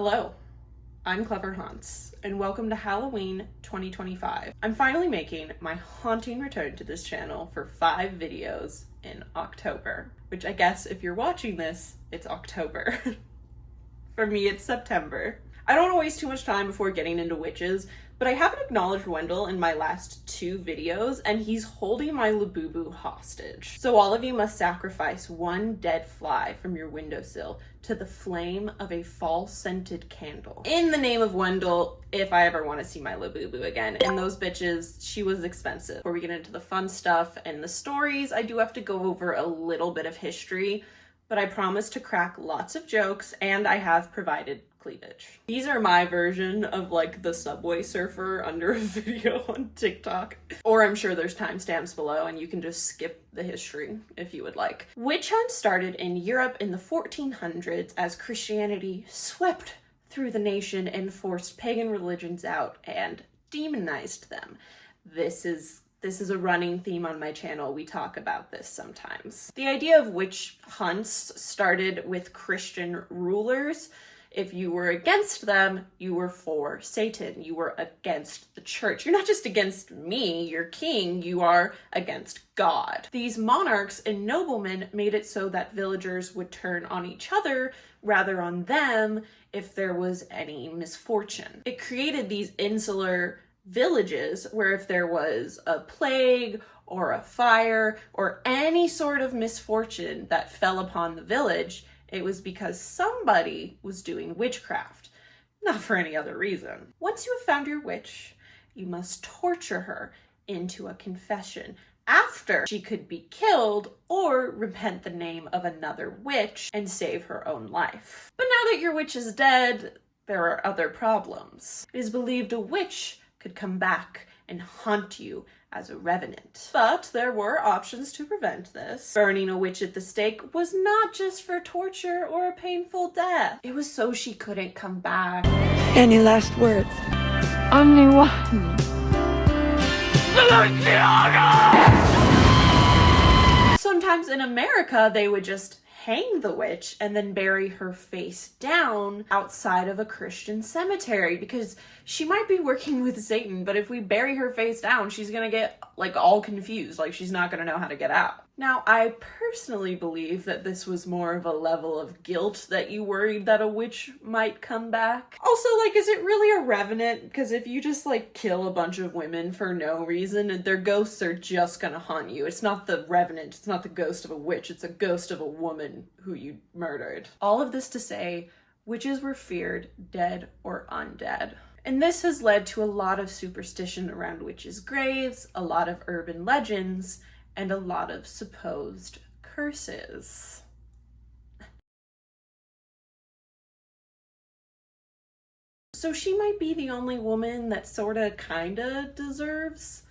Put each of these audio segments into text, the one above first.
Hello, I'm Clever Haunts, and welcome to Halloween 2025. I'm finally making my haunting return to this channel for 5 videos in October, which I guess if you're watching this, it's October. For me, it's September. I don't want to waste too much time before getting into witches, but I haven't acknowledged Wendell in my last 2 videos, and he's holding my Labubu hostage. So all of you must sacrifice 1 dead fly from your windowsill to the flame of a fall-scented candle. In the name of Wendell, if I ever want to see my Labubu again. And those bitches, she was expensive. Before we get into the fun stuff and the stories, I do have to go over a little bit of history, but I promise to crack lots of jokes, and I have provided cleavage. These are my version of like the Subway Surfer under a video on TikTok. Or I'm sure there's timestamps below and you can just skip the history if you would like. Witch hunts started in Europe in the 1400s as Christianity swept through the nation and forced pagan religions out and demonized them. This is a running theme on my channel. We talk about this sometimes. The idea of witch hunts started with Christian rulers. If you were against them, you were for Satan. You were against the church. You're not just against me, your king, you are against God. These monarchs and noblemen made it so that villagers would turn on each other rather on them if there was any misfortune. It created these insular villages where if there was a plague or a fire or any sort of misfortune that fell upon the village, it was because somebody was doing witchcraft, not for any other reason. Once you have found your witch, you must torture her into a confession after she could be killed or repent the name of another witch and save her own life. But now that your witch is dead, there are other problems. It is believed a witch could come back and haunt you as a revenant. But there were options to prevent this. Burning a witch at the stake was not just for torture or a painful death. It was so she couldn't come back. Any last words? Only one. Sometimes in America, they would just hang the witch and then bury her face down outside of a Christian cemetery because she might be working with Satan, but if we bury her face down, she's gonna get like all confused, like she's not gonna know how to get out. Now, I personally believe that this was more of a level of guilt that you worried that a witch might come back. Also, like, is it really a revenant? Because if you just like kill a bunch of women for no reason, their ghosts are just gonna haunt you. It's not the revenant, it's not the ghost of a witch, it's a ghost of a woman who you murdered. All of this to say, witches were feared, dead or undead. And this has led to a lot of superstition around witches' graves, a lot of urban legends, and a lot of supposed curses. So she might be the only woman that sorta kinda deserves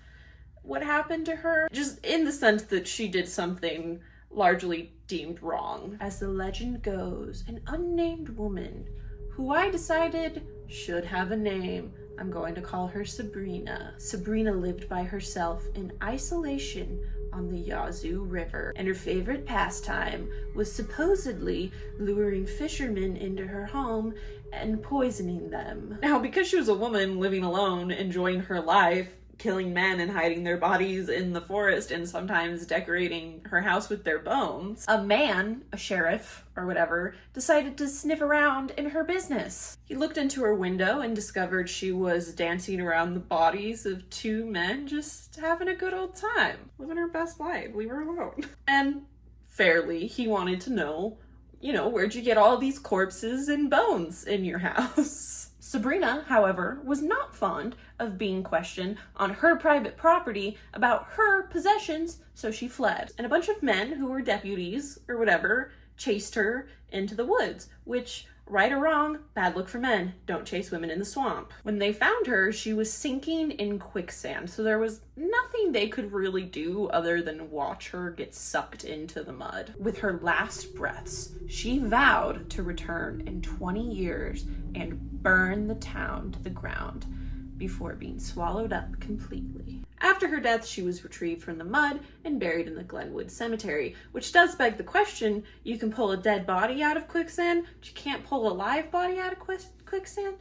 what happened to her, just in the sense that she did something largely deemed wrong. As the legend goes, an unnamed woman who I decided should have a name. I'm going to call her Sabrina. Sabrina lived by herself in isolation on the Yazoo River, and her favorite pastime was supposedly luring fishermen into her home and poisoning them. Now, because she was a woman living alone, enjoying her life, killing men and hiding their bodies in the forest and sometimes decorating her house with their bones, a man, a sheriff or whatever, decided to sniff around in her business. He looked into her window and discovered she was dancing around the bodies of 2 men, just having a good old time, living her best life, leave her alone. And fairly, he wanted to know, where'd you get all these corpses and bones in your house? Sabrina, however, was not fond of being questioned on her private property about her possessions, so she fled. And a bunch of men who were deputies or whatever chased her into the woods, which, right or wrong, bad look for men. Don't chase women in the swamp. When they found her, she was sinking in quicksand, so there was nothing they could really do other than watch her get sucked into the mud. With her last breaths, she vowed to return in 20 years and burn the town to the ground. before being swallowed up completely. After her death, she was retrieved from the mud and buried in the Glenwood Cemetery, which does beg the question, you can pull a dead body out of quicksand, but you can't pull a live body out of quicksand?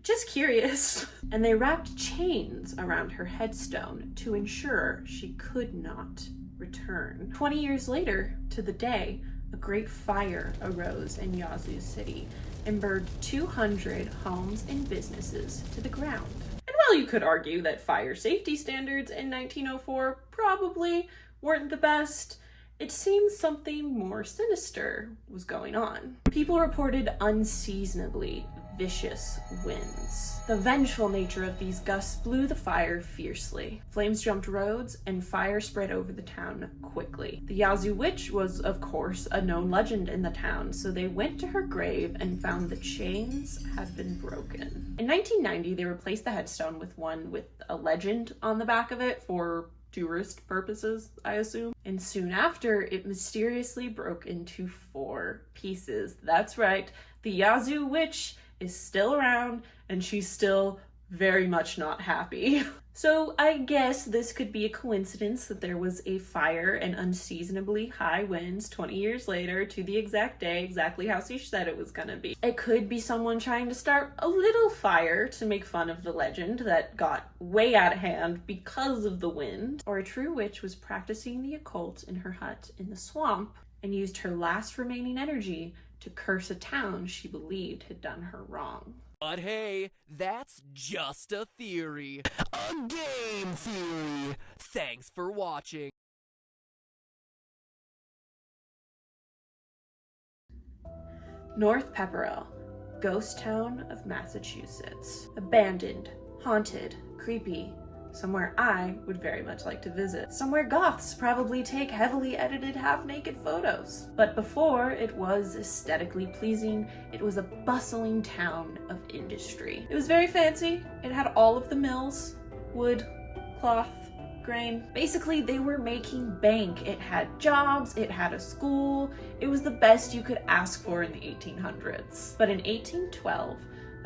Just curious. And they wrapped chains around her headstone to ensure she could not return. 20 years later, to the day, a great fire arose in Yazoo City and burned 200 homes and businesses to the ground. And while you could argue that fire safety standards in 1904 probably weren't the best, it seems something more sinister was going on. People reported unseasonably vicious winds. The vengeful nature of these gusts blew the fire fiercely. Flames jumped roads and fire spread over the town quickly. The Yazoo Witch was, of course, a known legend in the town, so they went to her grave and found the chains had been broken. In 1990, they replaced the headstone with one with a legend on the back of it for tourist purposes, I assume. And soon after, it mysteriously broke into 4 pieces. That's right, the Yazoo Witch is still around and she's still very much not happy. So I guess this could be a coincidence that there was a fire and unseasonably high winds 20 years later to the exact day, exactly how she said it was gonna be. It could be someone trying to start a little fire to make fun of the legend that got way out of hand because of the wind. Or a true witch was practicing the occult in her hut in the swamp and used her last remaining energy to curse a town she believed had done her wrong. But hey, that's just a theory. A game theory. Thanks for watching. North Pepperell, ghost town of Massachusetts. Abandoned, haunted, creepy. Somewhere I would very much like to visit. Somewhere goths probably take heavily edited half-naked photos. But before it was aesthetically pleasing, it was a bustling town of industry. It was very fancy. It had all of the mills, wood, cloth, grain. Basically, they were making bank. It had jobs, it had a school. It was the best you could ask for in the 1800s. But in 1812,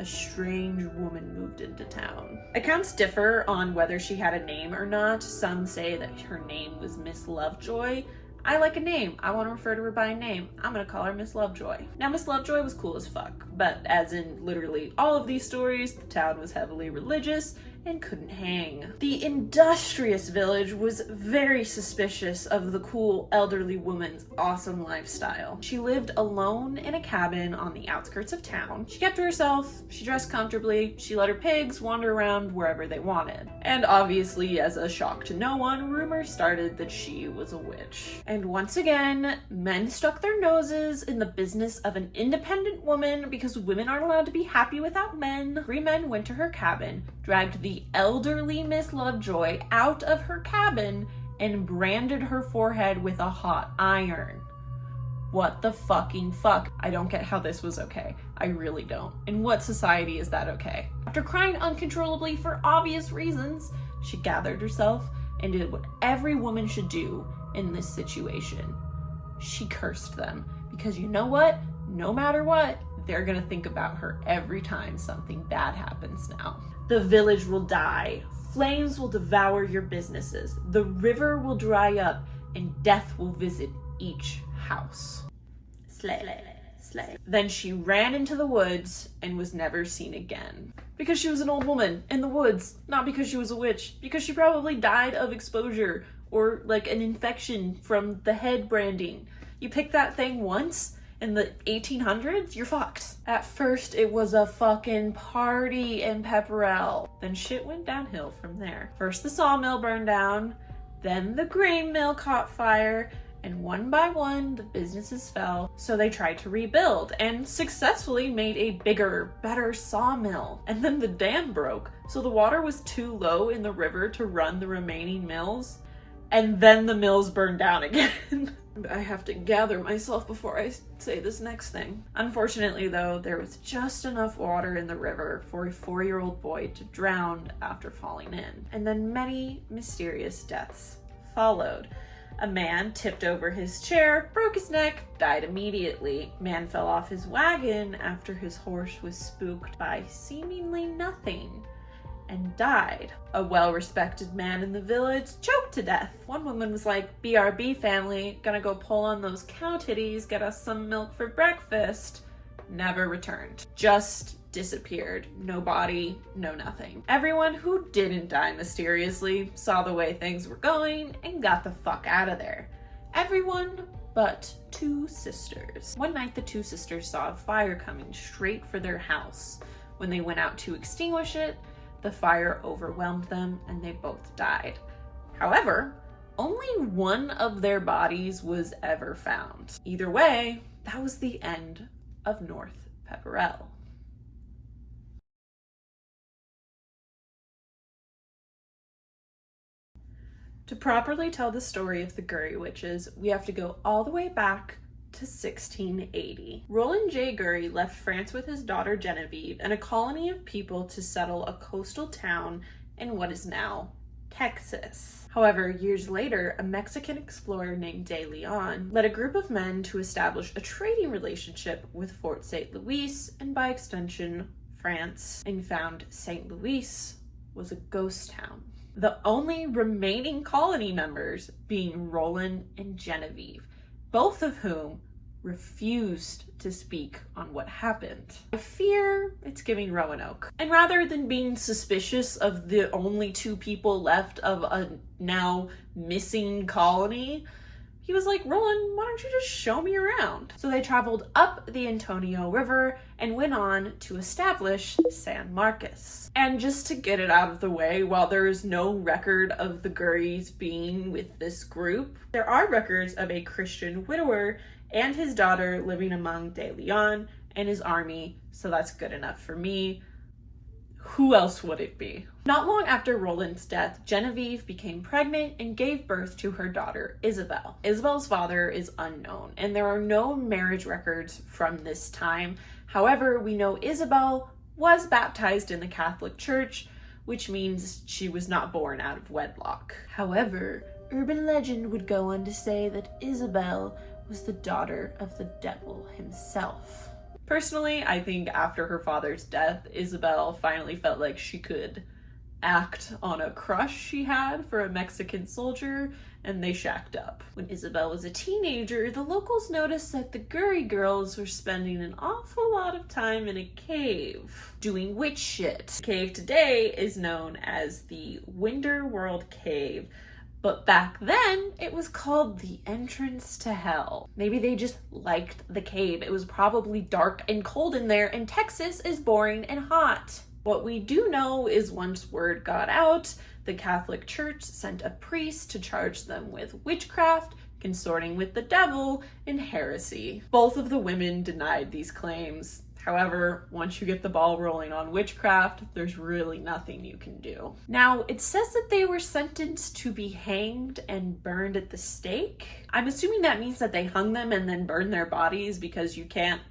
a strange woman moved into town. Accounts differ on whether she had a name or not. Some say that her name was Miss Lovejoy. I like a name. I want to refer to her by a name. I'm gonna call her Miss Lovejoy. Now, Miss Lovejoy was cool as fuck, but as in literally all of these stories, the town was heavily religious and couldn't hang. The industrious village was very suspicious of the cool elderly woman's awesome lifestyle. She lived alone in a cabin on the outskirts of town. She kept to herself, she dressed comfortably, she let her pigs wander around wherever they wanted. And obviously, as a shock to no one, rumors started that she was a witch. And once again, men stuck their noses in the business of an independent woman because women aren't allowed to be happy without men. 3 men went to her cabin, dragged the elderly Miss Lovejoy out of her cabin, and branded her forehead with a hot iron. What the fucking fuck? I don't get how this was okay. I really don't. In what society is that okay? After crying uncontrollably for obvious reasons, she gathered herself and did what every woman should do in this situation. She cursed them. Because you know what? No matter what, they're gonna think about her every time something bad happens now. The village will die. Flames will devour your businesses. The river will dry up and death will visit each house. Slay. Slay. Then she ran into the woods and was never seen again. Because she was an old woman in the woods, not because she was a witch. Because she probably died of exposure or like an infection from the head branding. You pick that thing once in the 1800s, you're fucked. At first, it was a fucking party in Pepperell. Then shit went downhill from there. First the sawmill burned down, then the grain mill caught fire, and one by one, the businesses fell. So they tried to rebuild and successfully made a bigger, better sawmill. And then the dam broke, so the water was too low in the river to run the remaining mills. And then the mills burned down again. I have to gather myself before I say this next thing. Unfortunately, though, there was just enough water in the river for a 4-year-old boy to drown after falling in. And then many mysterious deaths followed. A man tipped over his chair, broke his neck, died immediately. Man fell off his wagon after his horse was spooked by seemingly nothing. and died. A well-respected man in the village choked to death. One woman was like, "BRB family, gonna go pull on those cow titties, get us some milk for breakfast." Never returned. Just disappeared. No body, no nothing. Everyone who didn't die mysteriously saw the way things were going and got the fuck out of there. Everyone but two sisters. One night the two sisters saw a fire coming straight for their house. When they went out to extinguish it, the fire overwhelmed them and they both died. However, only one of their bodies was ever found. Either way, that was the end of North Pepperell. To properly tell the story of the Gery Witches, we have to go all the way back to 1680. Roland J. Gery left France with his daughter Genevieve and a colony of people to settle a coastal town in what is now Texas. However, years later, a Mexican explorer named De Leon led a group of men to establish a trading relationship with Fort St. Louis, and by extension, France, and found St. Louis was a ghost town. The only remaining colony members being Roland and Genevieve, both of whom refused to speak on what happened. I fear it's giving Roanoke. And rather than being suspicious of the only two people left of a now missing colony, he was like, "Roland, why don't you just show me around?" So they traveled up the Antonio River and went on to establish San Marcos. And just to get it out of the way, while there is no record of the Gerys being with this group, there are records of a Christian widower and his daughter living among De Leon and his army, so that's good enough for me. Who else would it be? Not long after Roland's death, Genevieve became pregnant and gave birth to her daughter, Isabel. Isabel's father is unknown, and there are no marriage records from this time. However, we know Isabel was baptized in the Catholic Church, which means she was not born out of wedlock. However, urban legend would go on to say that Isabel was the daughter of the devil himself. Personally, I think after her father's death, Isabel finally felt like she could act on a crush she had for a Mexican soldier, and they shacked up. When Isabel was a teenager, the locals noticed that the Gery girls were spending an awful lot of time in a cave, doing witch shit. The cave today is known as the Winterworld Cave, but back then, it was called the entrance to hell. Maybe they just liked the cave. It was probably dark and cold in there, and Texas is boring and hot. What we do know is once word got out, the Catholic Church sent a priest to charge them with witchcraft, consorting with the devil, and heresy. Both of the women denied these claims. However, once you get the ball rolling on witchcraft, there's really nothing you can do. Now, it says that they were sentenced to be hanged and burned at the stake. I'm assuming that means that they hung them and then burned their bodies because you can't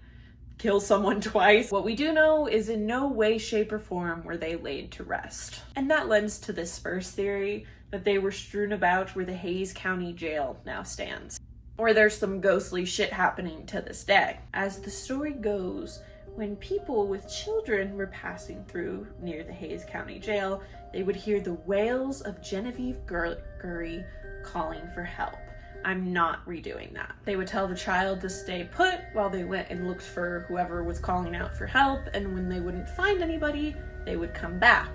kill someone twice. What we do know is in no way, shape, or form were they laid to rest. And that lends to this first theory, that they were strewn about where the Hayes County Jail now stands. Or there's some ghostly shit happening to this day. As the story goes, when people with children were passing through near the Hayes County Jail, they would hear the wails of Genevieve Gery calling for help. I'm not redoing that. They would tell the child to stay put while they went and looked for whoever was calling out for help, and when they wouldn't find anybody, they would come back,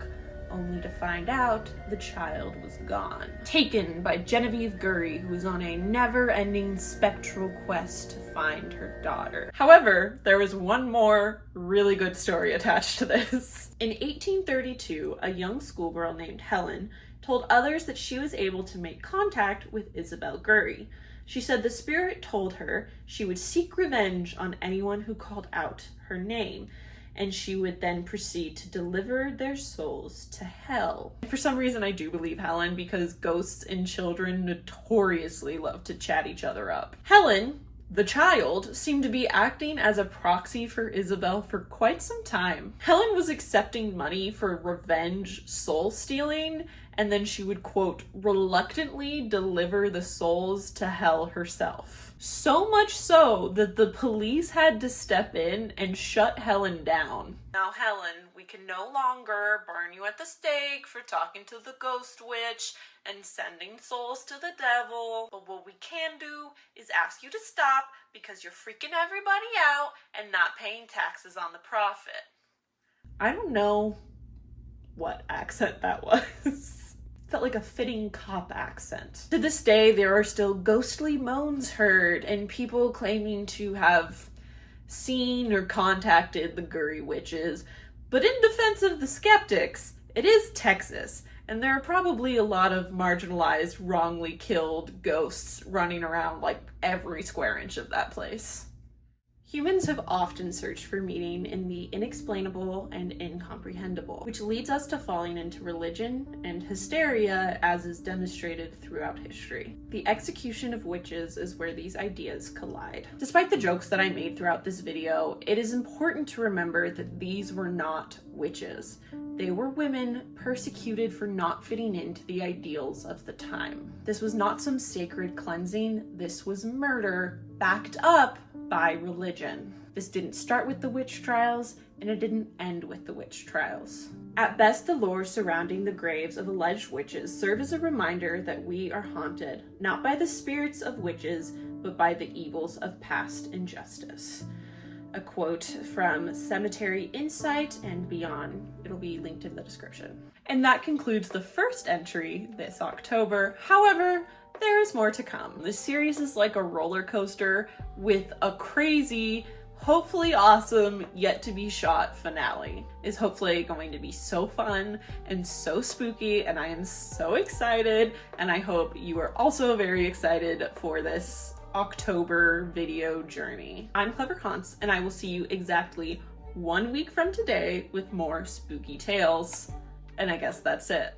only to find out the child was gone. Taken by Genevieve Gery, who was on a never-ending spectral quest to find her daughter. However, there was one more really good story attached to this. In 1832, a young schoolgirl named Helen told others that she was able to make contact with Isabel Gery. She said the spirit told her she would seek revenge on anyone who called out her name, and she would then proceed to deliver their souls to hell. For some reason, I do believe Helen, because ghosts and children notoriously love to chat each other up. Helen, the child, seemed to be acting as a proxy for Isabel for quite some time. Helen was accepting money for revenge soul stealing, and then she would, quote, reluctantly deliver the souls to hell herself. So much so that the police had to step in and shut Helen down. Now, Helen, we can no longer burn you at the stake for talking to the ghost witch and sending souls to the devil, but what we can do is ask you to stop because you're freaking everybody out and not paying taxes on the profit. I don't know what accent that was. Felt like a fitting cop accent. To this day, there are still ghostly moans heard and people claiming to have seen or contacted the Gery Witches. But in defense of the skeptics, it is Texas, and there are probably a lot of marginalized, wrongly killed ghosts running around like every square inch of that place. Humans have often searched for meaning in the inexplainable and incomprehensible, which leads us to falling into religion and hysteria, as is demonstrated throughout history. The execution of witches is where these ideas collide. Despite the jokes that I made throughout this video, it is important to remember that these were not witches. They were women persecuted for not fitting into the ideals of the time. This was not some sacred cleansing, this was murder backed up by religion. This didn't start with the witch trials, and it didn't end with the witch trials. At best, the lore surrounding the graves of alleged witches serve as a reminder that we are haunted, not by the spirits of witches, but by the evils of past injustice. A quote from Cemetery Insight and Beyond. It'll be linked in the description. And that concludes the first entry this October. However, there is more to come. This series is like a roller coaster with a crazy, hopefully awesome, yet to be shot finale. It's hopefully going to be so fun and so spooky, and I am so excited, and I hope you are also very excited for this October video journey. I'm Clever Haunts, and I will see you exactly 1 week from today with more spooky tales. And I guess that's it.